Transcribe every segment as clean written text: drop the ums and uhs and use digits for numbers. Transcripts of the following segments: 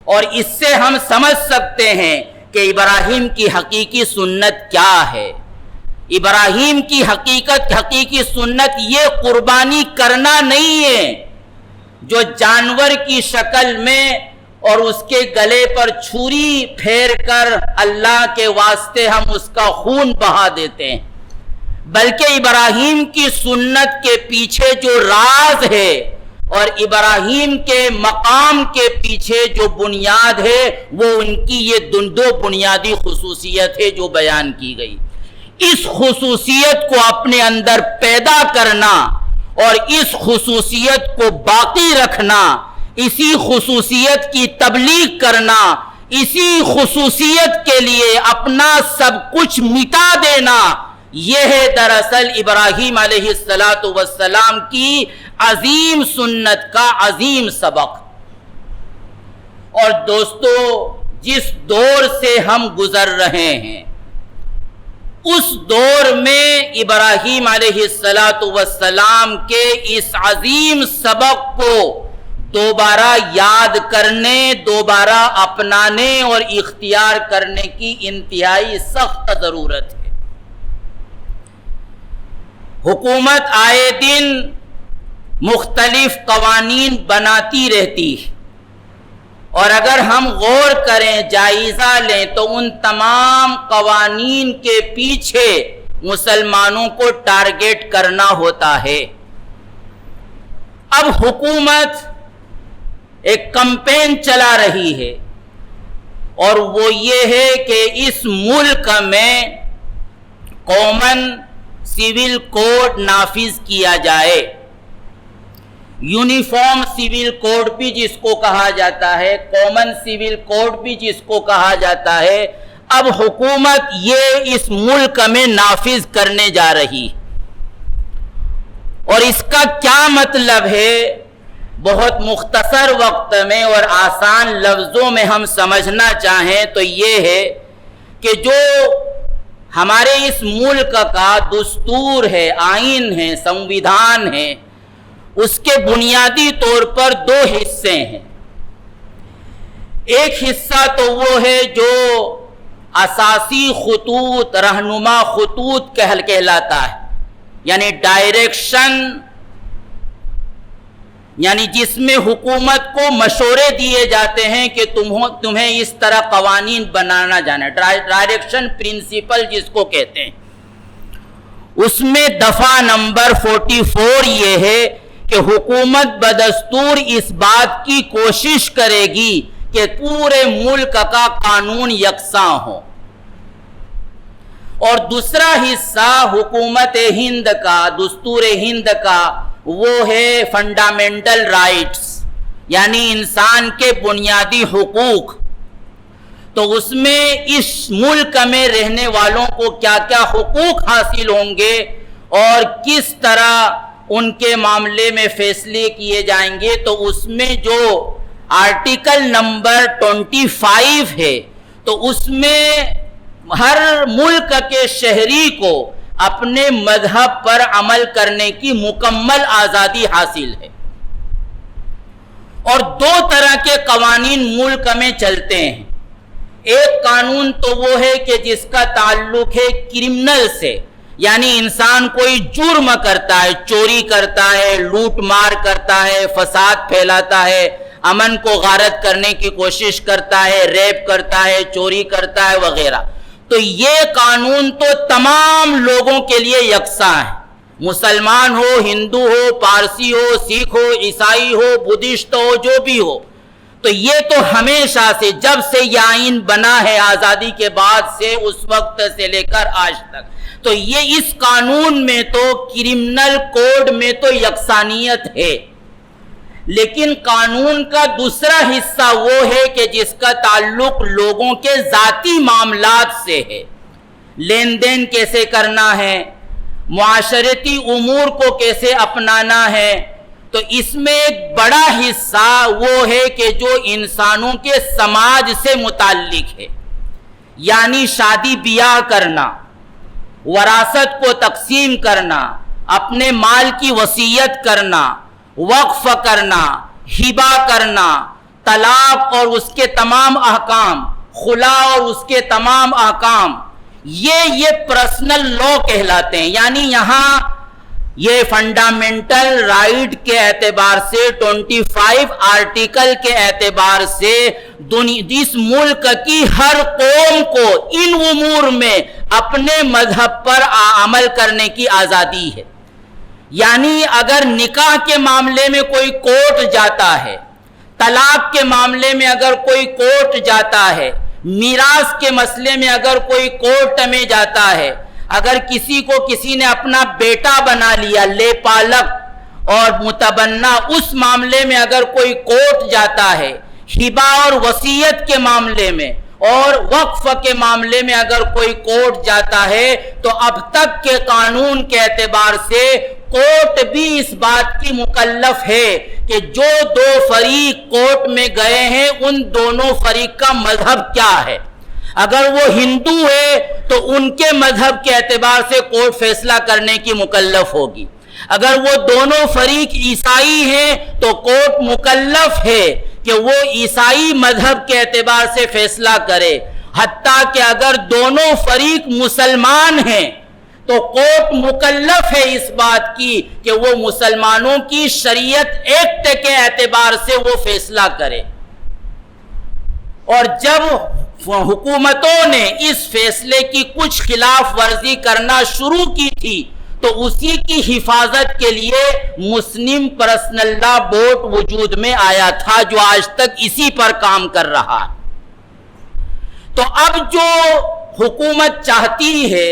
اور اس سے ہم سمجھ سکتے ہیں کہ ابراہیم کی حقیقی سنت کیا ہے۔ ابراہیم کی حقیقی سنت یہ قربانی کرنا نہیں ہے جو جانور کی شکل میں اور اس کے گلے پر چھری پھیر کر اللہ کے واسطے ہم اس کا خون بہا دیتے ہیں، بلکہ ابراہیم کی سنت کے پیچھے جو راز ہے اور ابراہیم کے مقام کے پیچھے جو بنیاد ہے وہ ان کی یہ دو بنیادی خصوصیت ہے جو بیان کی گئی۔ اس خصوصیت کو اپنے اندر پیدا کرنا اور اس خصوصیت کو باقی رکھنا، اسی خصوصیت کی تبلیغ کرنا، اسی خصوصیت کے لیے اپنا سب کچھ مٹا دینا، یہ ہے دراصل ابراہیم علیہ السلام کی عظیم سنت کا عظیم سبق۔ اور دوستو، جس دور سے ہم گزر رہے ہیں اس دور میں ابراہیم علیہ السلام کے اس عظیم سبق کو دوبارہ یاد کرنے، دوبارہ اپنانے اور اختیار کرنے کی انتہائی سخت ضرورت ہے۔ حکومت آئے دن مختلف قوانین بناتی رہتی ہے، اور اگر ہم غور کریں، جائزہ لیں تو ان تمام قوانین کے پیچھے مسلمانوں کو ٹارگیٹ کرنا ہوتا ہے۔ اب حکومت ایک کمپین چلا رہی ہے اور وہ یہ ہے کہ اس ملک میں کامن سول کوڈ نافذ کیا جائے، یونیفارم سول کوڈ بھی جس کو کہا جاتا ہے، کامن سول کوڈ بھی جس کو کہا جاتا ہے، اب حکومت یہ اس ملک میں نافذ کرنے جا رہی۔ اور اس کا کیا مطلب ہے؟ بہت مختصر وقت میں اور آسان لفظوں میں ہم سمجھنا چاہیں تو یہ ہے کہ جو ہمارے اس ملک کا دستور ہے، آئین ہے، سنویدھان ہے، اس کے بنیادی طور پر دو حصے ہیں۔ ایک حصہ تو وہ ہے جو اساسی خطوط، رہنما خطوط کہلاتا ہے، یعنی ڈائریکشن، یعنی جس میں حکومت کو مشورے دیے جاتے ہیں کہ تمہیں اس طرح قوانین بنانا جانا، ڈائریکشن پرنسپل جس کو کہتے ہیں۔ اس میں دفعہ نمبر 44 یہ ہے کہ حکومت بدستور اس بات کی کوشش کرے گی کہ پورے ملک کا قانون یکساں ہو۔ اور دوسرا حصہ حکومت ہند کا، دستور ہند کا، وہ ہے فنڈامنٹل رائٹس، یعنی انسان کے بنیادی حقوق۔ تو اس میں اس ملک میں رہنے والوں کو کیا کیا حقوق حاصل ہوں گے اور کس طرح ان کے معاملے میں فیصلے کیے جائیں گے، تو اس میں جو آرٹیکل نمبر 25 ہے تو اس میں ہر ملک کے شہری کو اپنے مذہب پر عمل کرنے کی مکمل آزادی حاصل ہے۔ اور دو طرح کے قوانین ملک میں چلتے ہیں۔ ایک قانون تو وہ ہے کہ جس کا تعلق ہے کرمنل سے، یعنی انسان کوئی جرم کرتا ہے، چوری کرتا ہے، لوٹ مار کرتا ہے، فساد پھیلاتا ہے، امن کو غارت کرنے کی کوشش کرتا ہے، ریپ کرتا ہے، چوری کرتا ہے وغیرہ، تو یہ قانون تو تمام لوگوں کے لیے یکساں ہے، مسلمان ہو، ہندو ہو، پارسی ہو، سکھ ہو، عیسائی ہو، بدھسٹ ہو، جو بھی ہو۔ تو یہ تو ہمیشہ سے، جب سے یہ آئین بنا ہے آزادی کے بعد سے، اس وقت سے لے کر آج تک، تو یہ اس قانون میں تو کرمنل کوڈ میں تو یکسانیت ہے۔ لیکن قانون کا دوسرا حصہ وہ ہے کہ جس کا تعلق لوگوں کے ذاتی معاملات سے ہے، لین دین کیسے کرنا ہے، معاشرتی امور کو کیسے اپنانا ہے۔ تو اس میں ایک بڑا حصہ وہ ہے کہ جو انسانوں کے سماج سے متعلق ہے، یعنی شادی بیاہ کرنا، وراثت کو تقسیم کرنا، اپنے مال کی وصیت کرنا، وقف کرنا، ہبہ کرنا، طلاق اور اس کے تمام احکام، خلا اور اس کے تمام احکام، یہ پرسنل لا کہلاتے ہیں. یعنی یہاں یہ فنڈامنٹل رائٹ کے اعتبار سے 25 آرٹیکل کے اعتبار سے اس ملک کی ہر قوم کو ان امور میں اپنے مذہب پر عمل کرنے کی آزادی ہے. یعنی اگر نکاح کے معاملے میں کوئی کورٹ جاتا ہے، طلاق کے معاملے میں اگر کوئی کورٹ جاتا ہے، میراث کے مسئلے میں اگر کوئی کورٹ میں جاتا ہے، اگر کسی کو کسی نے اپنا بیٹا بنا لیا لے پالک اور متبنہ، اس معاملے میں اگر کوئی کورٹ جاتا ہے، ہبہ اور وصیت کے معاملے میں اور وقف کے معاملے میں اگر کوئی کورٹ جاتا ہے، تو اب تک کے قانون کے اعتبار سے کورٹ بھی اس بات کی مکلف ہے کہ جو دو فریق کورٹ میں گئے ہیں ان دونوں فریق کا مذہب کیا ہے. اگر وہ ہندو ہے تو ان کے مذہب کے اعتبار سے کورٹ فیصلہ کرنے کی مکلف ہوگی. اگر وہ دونوں فریق عیسائی ہیں تو کورٹ مکلف ہے کہ وہ عیسائی مذہب کے اعتبار سے فیصلہ کرے. حتیٰ کہ اگر دونوں فریق مسلمان ہیں تو کورٹ مکلف ہے اس بات کی کہ وہ مسلمانوں کی شریعت ایکٹ کے اعتبار سے وہ فیصلہ کرے. اور جب حکومتوں نے اس فیصلے کی کچھ خلاف ورزی کرنا شروع کی تھی تو اسی کی حفاظت کے لیے مسلم پرسنل لا بورڈ وجود میں آیا تھا جو آج تک اسی پر کام کر رہا ہے. تو اب جو حکومت چاہتی ہے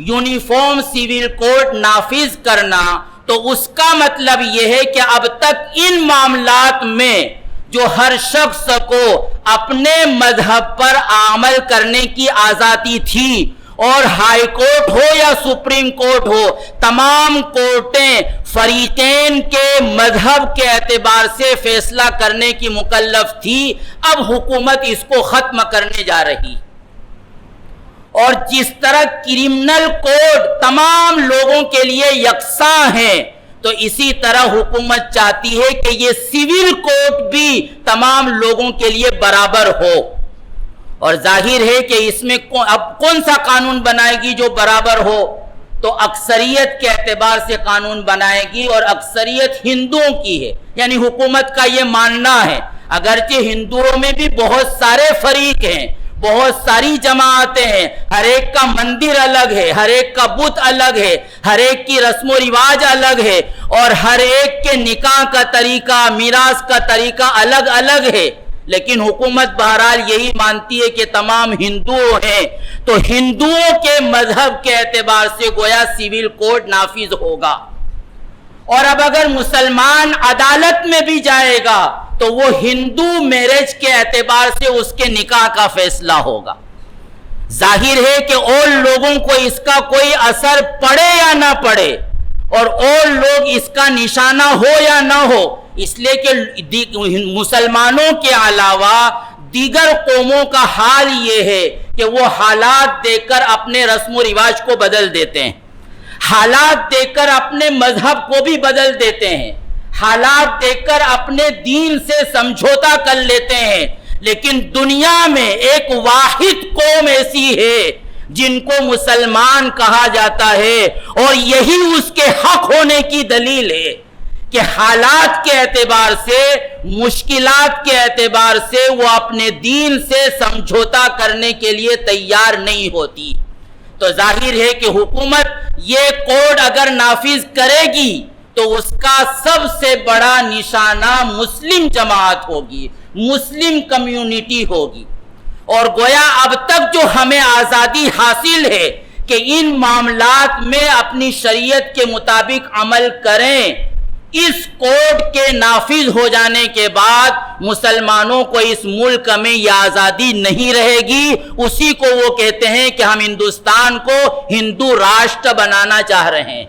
یونیفارم سول کوڈ نافذ کرنا، تو اس کا مطلب یہ ہے کہ اب تک ان معاملات میں جو ہر شخص کو اپنے مذہب پر عمل کرنے کی آزادی تھی، اور ہائی کورٹ ہو یا سپریم کورٹ ہو، تمام کورٹیں فریقین کے مذہب کے اعتبار سے فیصلہ کرنے کی مکلف تھی. اب حکومت اس کو ختم کرنے جا رہی. اور جس طرح کرمنل کوڈ تمام لوگوں کے لیے یکساں ہیں، تو اسی طرح حکومت چاہتی ہے کہ یہ سول کوڈ بھی تمام لوگوں کے لیے برابر ہو. اور ظاہر ہے کہ اس میں اب کون سا قانون بنائے گی جو برابر ہو؟ تو اکثریت کے اعتبار سے قانون بنائے گی، اور اکثریت ہندوؤں کی ہے. یعنی حکومت کا یہ ماننا ہے اگرچہ ہندوؤں میں بھی بہت سارے فریق ہیں، بہت ساری جماعتیں ہیں، ہر ایک کا مندر الگ ہے، ہر ایک کا بت الگ ہے، ہر ایک کی رسم و رواج الگ ہے، اور ہر ایک کے نکاح کا طریقہ، میراث کا طریقہ الگ الگ ہے. لیکن حکومت بہرحال یہی مانتی ہے کہ تمام ہندو ہیں، تو ہندوؤں کے مذہب کے اعتبار سے گویا سول کوڈ نافذ ہوگا. اور اب اگر مسلمان عدالت میں بھی جائے گا تو وہ ہندو میرج کے اعتبار سے اس کے نکاح کا فیصلہ ہوگا. ظاہر ہے کہ اور لوگوں کو اس کا کوئی اثر پڑے یا نہ پڑے، اور اور لوگ اس کا نشانہ ہو یا نہ ہو، اس لیے کہ مسلمانوں کے علاوہ دیگر قوموں کا حال یہ ہے کہ وہ حالات دیکھ کر اپنے رسم و رواج کو بدل دیتے ہیں، حالات دیکھ کر اپنے مذہب کو بھی بدل دیتے ہیں، حالات دیکھ کر اپنے دین سے سمجھوتا کر لیتے ہیں. لیکن دنیا میں ایک واحد قوم ایسی ہے جن کو مسلمان کہا جاتا ہے، اور یہی اس کے حق ہونے کی دلیل ہے کہ حالات کے اعتبار سے، مشکلات کے اعتبار سے وہ اپنے دین سے سمجھوتا کرنے کے لیے تیار نہیں ہوتی. تو ظاہر ہے کہ حکومت یہ کوڈ اگر نافذ کرے گی تو اس کا سب سے بڑا نشانہ مسلم جماعت ہوگی، مسلم کمیونٹی ہوگی. اور گویا اب تک جو ہمیں آزادی حاصل ہے کہ ان معاملات میں اپنی شریعت کے مطابق عمل کریں، اس کوڈ کے نافذ ہو جانے کے بعد مسلمانوں کو اس ملک میں یہ آزادی نہیں رہے گی. اسی کو وہ کہتے ہیں کہ ہم ہندوستان کو ہندو راشٹر بنانا چاہ رہے ہیں.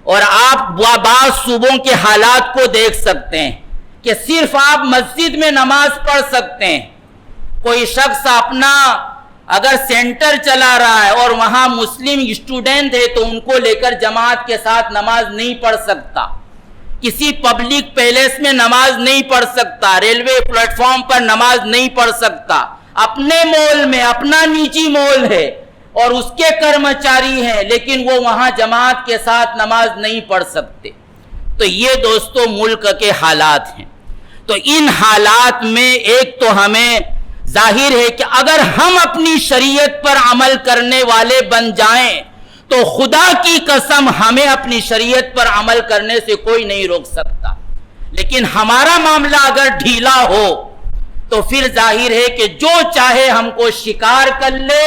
اور آپ بعض صوبوں کے حالات کو دیکھ سکتے ہیں کہ صرف آپ مسجد میں نماز پڑھ سکتے ہیں. کوئی شخص اپنا اگر سینٹر چلا رہا ہے اور وہاں مسلم اسٹوڈنٹ ہے تو ان کو لے کر جماعت کے ساتھ نماز نہیں پڑھ سکتا. کسی پبلک پیلیس میں نماز نہیں پڑھ سکتا، ریلوے پلیٹ فارم پر نماز نہیں پڑھ سکتا، اپنے مول میں، اپنا نجی مول ہے اور اس کے کرمچاری ہیں، لیکن وہ وہاں جماعت کے ساتھ نماز نہیں پڑھ سکتے۔ تو یہ دوستو ملک کے حالات ہیں۔ تو ان حالات میں ایک تو ہمیں ظاہر ہے کہ اگر ہم اپنی شریعت پر عمل کرنے والے بن جائیں تو خدا کی قسم ہمیں اپنی شریعت پر عمل کرنے سے کوئی نہیں روک سکتا، لیکن ہمارا معاملہ اگر ڈھیلا ہو تو پھر ظاہر ہے کہ جو چاہے ہم کو شکار کر لے،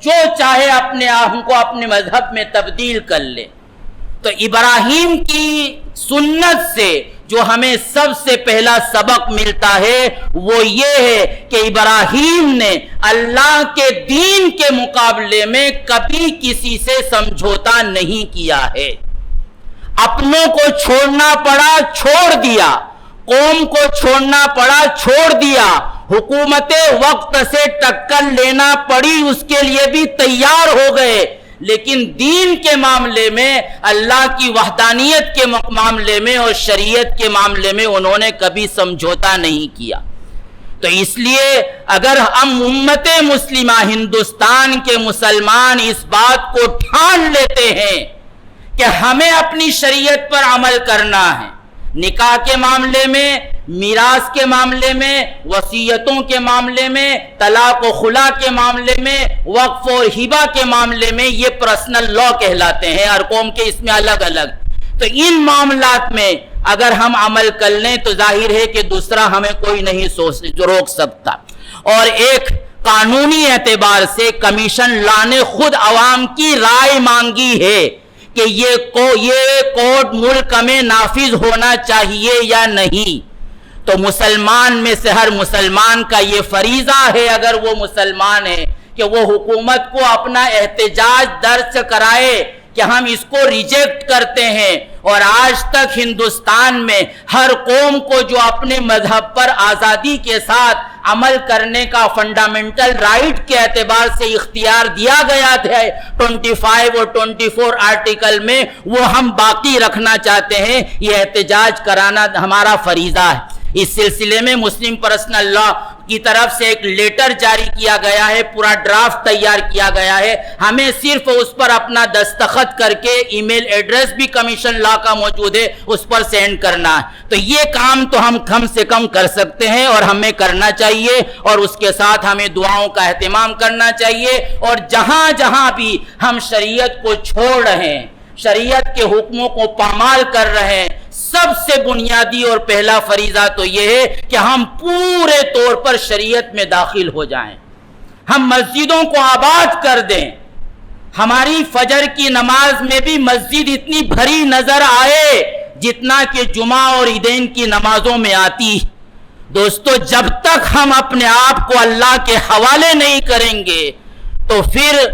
جو چاہے ہم کو اپنے مذہب میں تبدیل کر لے۔ تو ابراہیم کی سنت سے جو ہمیں سب سے پہلا سبق ملتا ہے وہ یہ ہے کہ ابراہیم نے اللہ کے دین کے مقابلے میں کبھی کسی سے سمجھوتا نہیں کیا ہے۔ اپنوں کو چھوڑنا پڑا، چھوڑ دیا، قوم کو چھوڑنا پڑا، چھوڑ دیا، حکومت وقت سے ٹکر لینا پڑی، اس کے لیے بھی تیار ہو گئے، لیکن دین کے معاملے میں، اللہ کی وحدانیت کے معاملے میں اور شریعت کے معاملے میں انہوں نے کبھی سمجھوتا نہیں کیا۔ تو اس لیے اگر ہم امت مسلمہ، ہندوستان کے مسلمان اس بات کو ٹھان لیتے ہیں کہ ہمیں اپنی شریعت پر عمل کرنا ہے، نکاح کے معاملے میں، میراث کے معاملے میں، وصیتوں کے معاملے میں، طلاق و خلا کے معاملے میں، وقف اور ہبہ کے معاملے میں، یہ پرسنل لا کہلاتے ہیں، ہر قوم کے اس میں الگ الگ۔ تو ان معاملات میں اگر ہم عمل کر لیں تو ظاہر ہے کہ دوسرا ہمیں کوئی نہیں روک سکتا۔ اور ایک قانونی اعتبار سے کمیشن لا نے خود عوام کی رائے مانگی ہے کہ یہ کوڈ ملک میں نافذ ہونا چاہیے یا نہیں۔ تو مسلمان میں سے ہر مسلمان کا یہ فریضہ ہے، اگر وہ مسلمان ہے، کہ وہ حکومت کو اپنا احتجاج درج کرائے کہ ہم اس کو ریجیکٹ کرتے ہیں۔ اور آج تک ہندوستان میں ہر قوم کو جو اپنے مذہب پر آزادی کے ساتھ عمل کرنے کا فنڈامنٹل رائٹ کے اعتبار سے اختیار دیا گیا تھا 25 اور 24 آرٹیکل میں، وہ ہم باقی رکھنا چاہتے ہیں۔ یہ احتجاج کرانا ہمارا فریضہ ہے۔ اس سلسلے میں مسلم پرسنل لا کی طرف سے ایک لیٹر جاری کیا گیا ہے، پورا ڈرافٹ تیار کیا گیا ہے، ہمیں صرف اس پر اپنا دستخط کر کے، ای میل ایڈریس بھی کمیشن لا کا موجود ہے، اس پر سینڈ کرنا ہے۔ تو یہ کام تو ہم کم سے کم کر سکتے ہیں اور ہمیں کرنا چاہیے، اور اس کے ساتھ ہمیں دعاؤں کا اہتمام کرنا چاہیے۔ اور جہاں جہاں بھی ہم شریعت کو چھوڑ رہے ہیں، شریعت کے حکموں کو پامال کر رہے ہیں، سب سے بنیادی اور پہلا فریضہ تو یہ ہے کہ ہم پورے طور پر شریعت میں داخل ہو جائیں، ہم مسجدوں کو آباد کر دیں۔ ہماری فجر کی نماز میں بھی مسجد اتنی بھری نظر آئے جتنا کہ جمعہ اور عیدین کی نمازوں میں آتی۔ دوستو، جب تک ہم اپنے آپ کو اللہ کے حوالے نہیں کریں گے تو پھر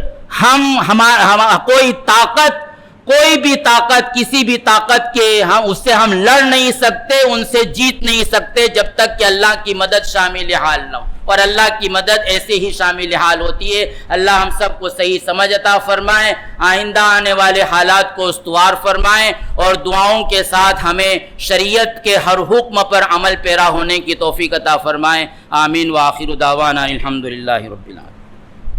کوئی بھی طاقت کسی بھی طاقت کے اس سے ہم لڑ نہیں سکتے، ان سے جیت نہیں سکتے، جب تک کہ اللہ کی مدد شامل حال نہ ہو۔ اور اللہ کی مدد ایسے ہی شامل حال ہوتی ہے۔ اللہ ہم سب کو صحیح سمجھ عطا فرمائیں، آئندہ آنے والے حالات کو استوار فرمائیں، اور دعاؤں کے ساتھ ہمیں شریعت کے ہر حکم پر عمل پیرا ہونے کی توفیق عطا فرمائیں۔ آمین۔ وآخر دعوانا الحمدللہ رب العالمین۔